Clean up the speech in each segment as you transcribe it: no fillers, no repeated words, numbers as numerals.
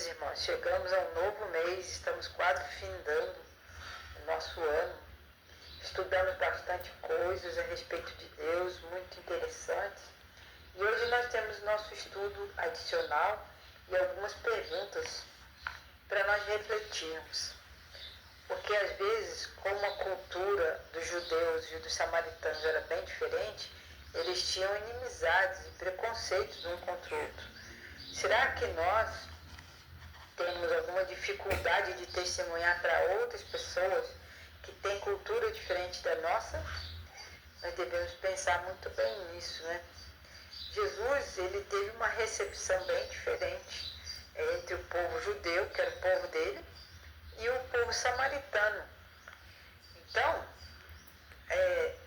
meus irmãos, chegamos ao novo mês, estamos quase findando o nosso ano. Estudamos bastante coisas a respeito de Deus, muito interessantes. E hoje nós temos nosso estudo adicional e algumas perguntas para nós refletirmos. Porque às vezes, como a cultura dos judeus e dos samaritanos era bem diferente, eles tinham inimizades e preconceitos um contra o outro. Será que nós temos alguma dificuldade de testemunhar para outras pessoas que têm cultura diferente da nossa? Nós devemos pensar muito bem nisso, né? Jesus, ele teve uma recepção bem diferente entre o povo judeu, que era o povo dele, e o povo samaritano. Então,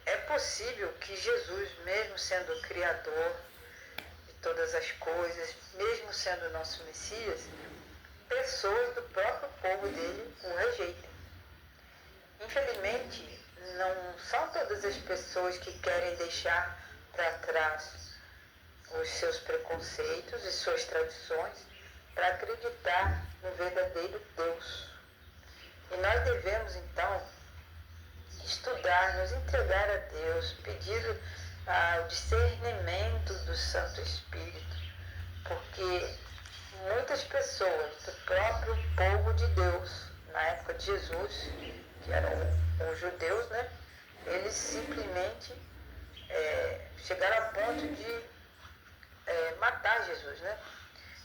é possível que Jesus, mesmo sendo o Criador de todas as coisas, mesmo sendo o nosso Messias, pessoas do próprio povo dele o rejeitem. Infelizmente, não são todas as pessoas que querem deixar para trás os seus preconceitos e suas tradições para acreditar no verdadeiro Deus. E nós devemos, então, estudar, nos entregar a Deus, pedir o discernimento do Santo Espírito, porque muitas pessoas do próprio povo de Deus, na época de Jesus, que eram os judeus, né, eles simplesmente chegaram a ponto de matar Jesus, né?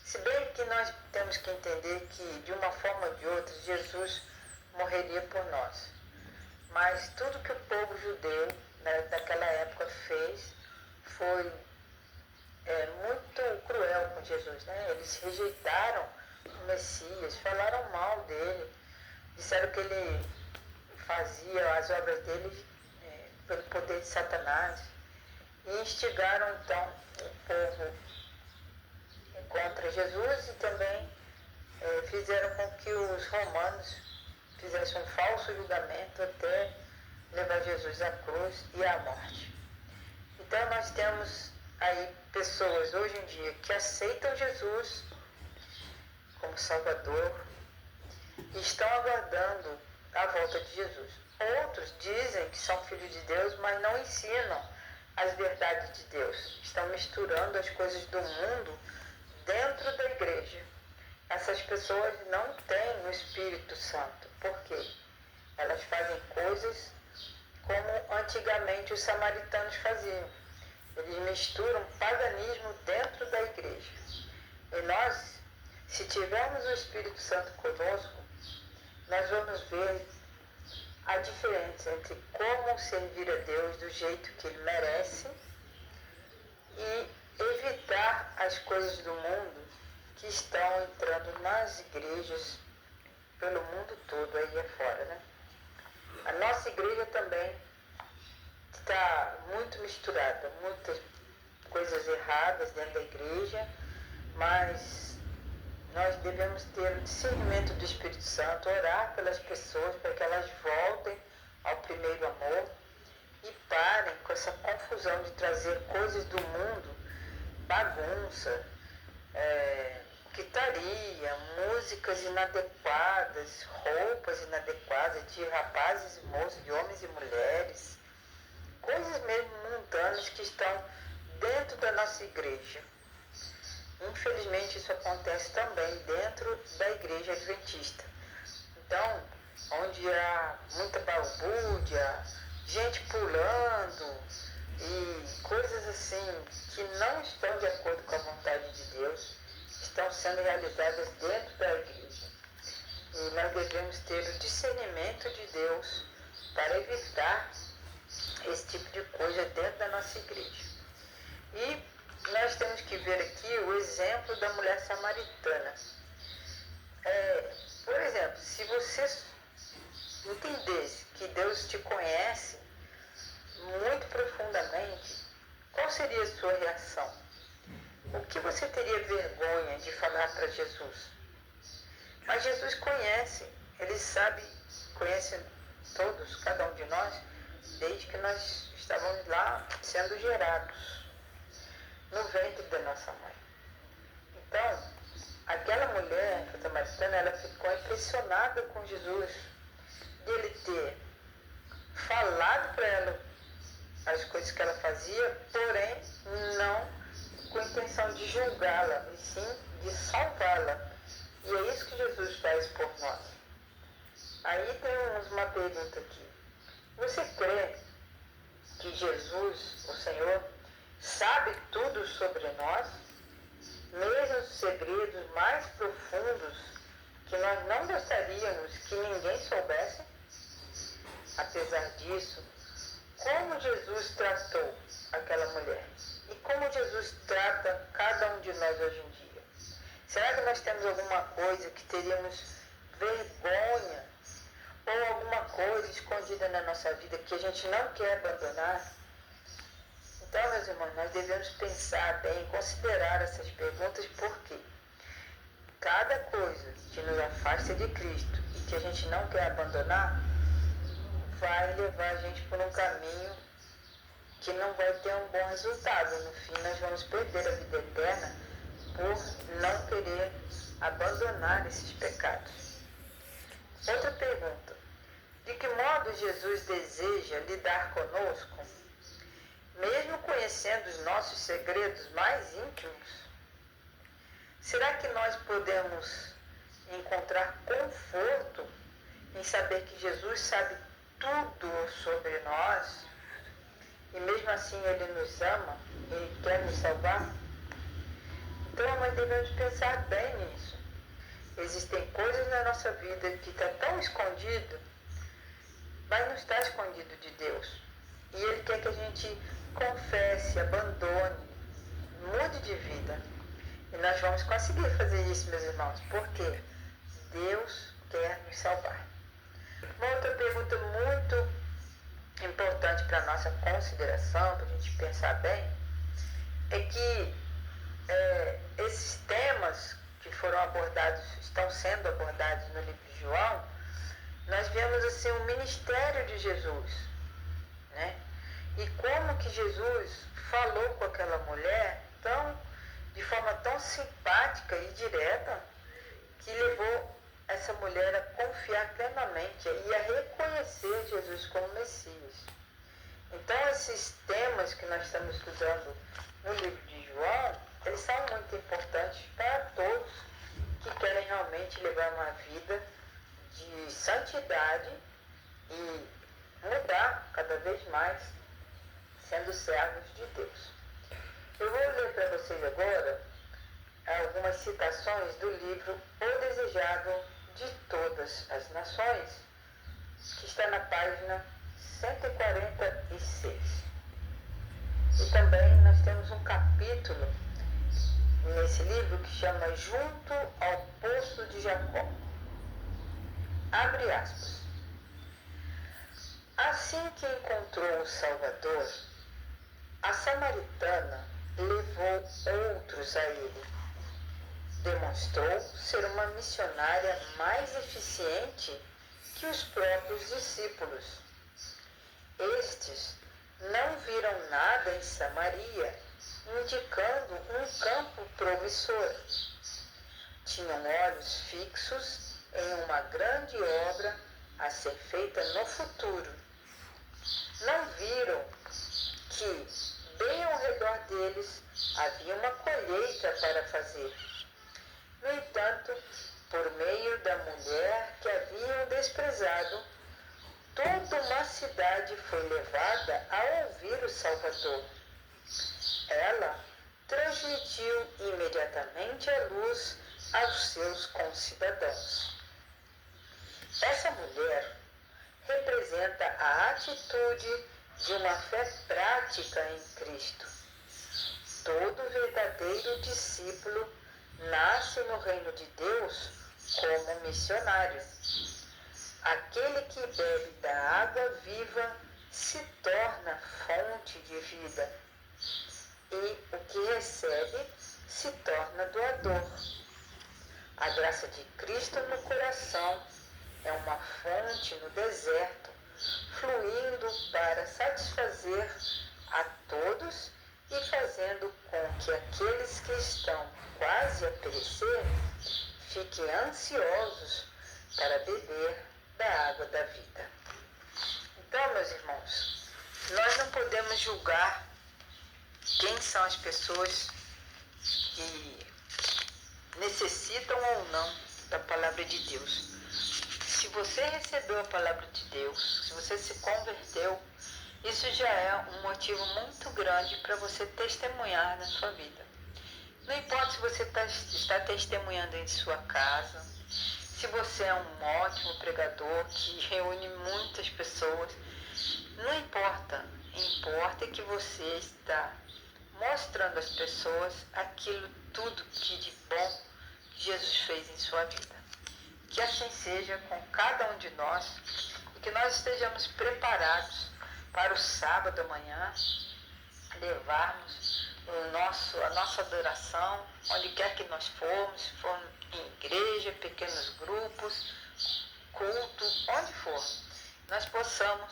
Se bem que nós temos que entender que, de uma forma ou de outra, Jesus morreria por nós. Mas tudo que o povo judeu, né, daquela época fez foi muito cruel com Jesus, né? Eles rejeitaram o Messias, falaram mal dele, disseram que ele fazia as obras dele pelo poder de Satanás e instigaram então o povo contra Jesus e também fizeram com que os romanos fizessem um falso julgamento até levar Jesus à cruz e à morte. Então nós temos aí pessoas hoje em dia que aceitam Jesus como Salvador e estão aguardando a volta de Jesus. Outros dizem que são filhos de Deus, mas não ensinam as verdades de Deus. Estão misturando as coisas do mundo dentro da igreja. Essas pessoas não têm o Espírito Santo. Por quê? Elas fazem coisas como antigamente os samaritanos faziam. Eles misturam paganismo dentro da igreja. E nós, se tivermos o Espírito Santo conosco, nós vamos ver a diferença entre como servir a Deus do jeito que Ele merece e evitar as coisas do mundo que estão entrando nas igrejas pelo mundo todo aí afora, né? A nossa igreja também está muito misturada, muitas coisas erradas dentro da igreja, mas nós devemos ter o discernimento do Espírito Santo, orar pelas pessoas para que elas voltem ao primeiro amor e parem com essa confusão de trazer coisas do mundo, bagunça, gritaria, músicas inadequadas, roupas inadequadas de rapazes e moços, de homens e mulheres, coisas mesmo mundanas que estão dentro da nossa igreja. Infelizmente isso acontece também dentro da igreja adventista. Então, onde há muita balbúrdia, gente pulando e coisas assim que não estão de acordo com a vontade de Deus, estão sendo realizadas dentro da igreja. E nós devemos ter o discernimento de Deus para evitar esse tipo de coisa dentro da nossa igreja. E nós temos que ver aqui o exemplo da mulher samaritana. Por exemplo, se você entendesse que Deus te conhece muito profundamente, qual seria a sua reação? O que você teria vergonha de falar para Jesus? Mas Jesus conhece, Ele sabe, conhece todos, cada um de nós, desde que nós estávamos lá sendo gerados no ventre da nossa mãe. Então, aquela mulher que eu samaritana, ela ficou impressionada com Jesus, dele ter falado para ela as coisas que ela fazia, porém não com a intenção de julgá-la, e sim de salvá-la. E é isso que Jesus faz por nós. Aí temos uma pergunta aqui. Você crê que Jesus, o Senhor, sabe tudo sobre nós? Mesmo os segredos mais profundos que nós não gostaríamos que ninguém soubesse? Apesar disso, como Jesus tratou aquela mulher? E como Jesus trata cada um de nós hoje em dia? Será que nós temos alguma coisa que teríamos vergonha ou alguma coisa escondida na nossa vida que a gente não quer abandonar? Então, meus irmãos, nós devemos pensar bem, considerar essas perguntas, porque cada coisa que nos afasta de Cristo e que a gente não quer abandonar vai levar a gente por um caminho que não vai ter um bom resultado. No fim, nós vamos perder a vida eterna por não querer abandonar esses pecados. Outra pergunta. De que modo Jesus deseja lidar conosco, mesmo conhecendo os nossos segredos mais íntimos? Será que nós podemos encontrar conforto em saber que Jesus sabe tudo sobre nós e mesmo assim Ele nos ama, Ele quer nos salvar? Então nós devemos pensar bem nisso. Existem coisas na nossa vida que está tão escondido, mas não está escondido de Deus. E Ele quer que a gente confesse, abandone, mude de vida. E nós vamos conseguir fazer isso, meus irmãos, porque Deus quer nos salvar. Uma outra pergunta muito importante para a nossa consideração, para a gente pensar bem, é que esses temas que foram abordados, estão sendo abordados no livro de João, nós vemos assim o ministério de Jesus, né? E como que Jesus falou com aquela mulher de forma tão simpática e direta, que levou essa mulher a confiar plenamente e a reconhecer Jesus como Messias. Então esses temas que nós estamos estudando no livro de João, eles são muito importantes para todos que querem realmente levar uma vida de santidade e mudar cada vez mais, sendo servos de Deus. Eu vou ler para vocês agora algumas citações do livro O Desejado de Todas as Nações, que está na página 146. E também nós temos um capítulo nesse livro que chama Junto ao Poço de Jacó. Abre aspas. Assim que encontrou o Salvador, a samaritana levou outros a ele. Demonstrou ser uma missionária mais eficiente que os próprios discípulos. Estes não viram nada em Samaria, indicando um campo promissor. Tinham olhos fixos em uma grande obra a ser feita no futuro. Não viram que, bem ao redor deles, havia uma colheita para fazer. No entanto, por meio da mulher que haviam desprezado, toda uma cidade foi levada a ouvir o Salvador. Ela transmitiu imediatamente a luz aos seus concidadãos. Essa mulher representa a atitude de uma fé prática em Cristo. Todo verdadeiro discípulo nasce no reino de Deus como missionário. Aquele que bebe da água viva se torna fonte de vida, e o que recebe se torna doador. A graça de Cristo no coração é uma fonte no deserto, fluindo para satisfazer a todos e fazendo com que aqueles que estão quase a perecer fiquem ansiosos para beber da água da vida. Então, meus irmãos, nós não podemos julgar quem são as pessoas que necessitam ou não da palavra de Deus. Se você recebeu a palavra de Deus, se você se converteu, isso já é um motivo muito grande para você testemunhar na sua vida. Não importa se você está testemunhando em sua casa, se você é um ótimo pregador que reúne muitas pessoas, não importa. Importa que você está mostrando às pessoas aquilo tudo que de bom que Jesus fez em sua vida. Que assim seja com cada um de nós e que nós estejamos preparados para o sábado amanhã levarmos a nossa adoração, onde quer que nós formos, se for em igreja, pequenos grupos, culto, onde for, nós possamos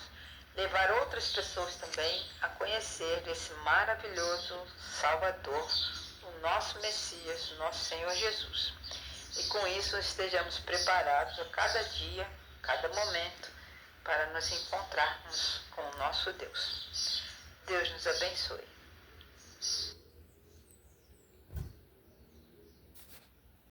levar outras pessoas também a conhecer esse maravilhoso Salvador, o nosso Messias, o nosso Senhor Jesus. E com isso estejamos preparados a cada dia, cada momento, para nos encontrarmos com o nosso Deus. Deus nos abençoe.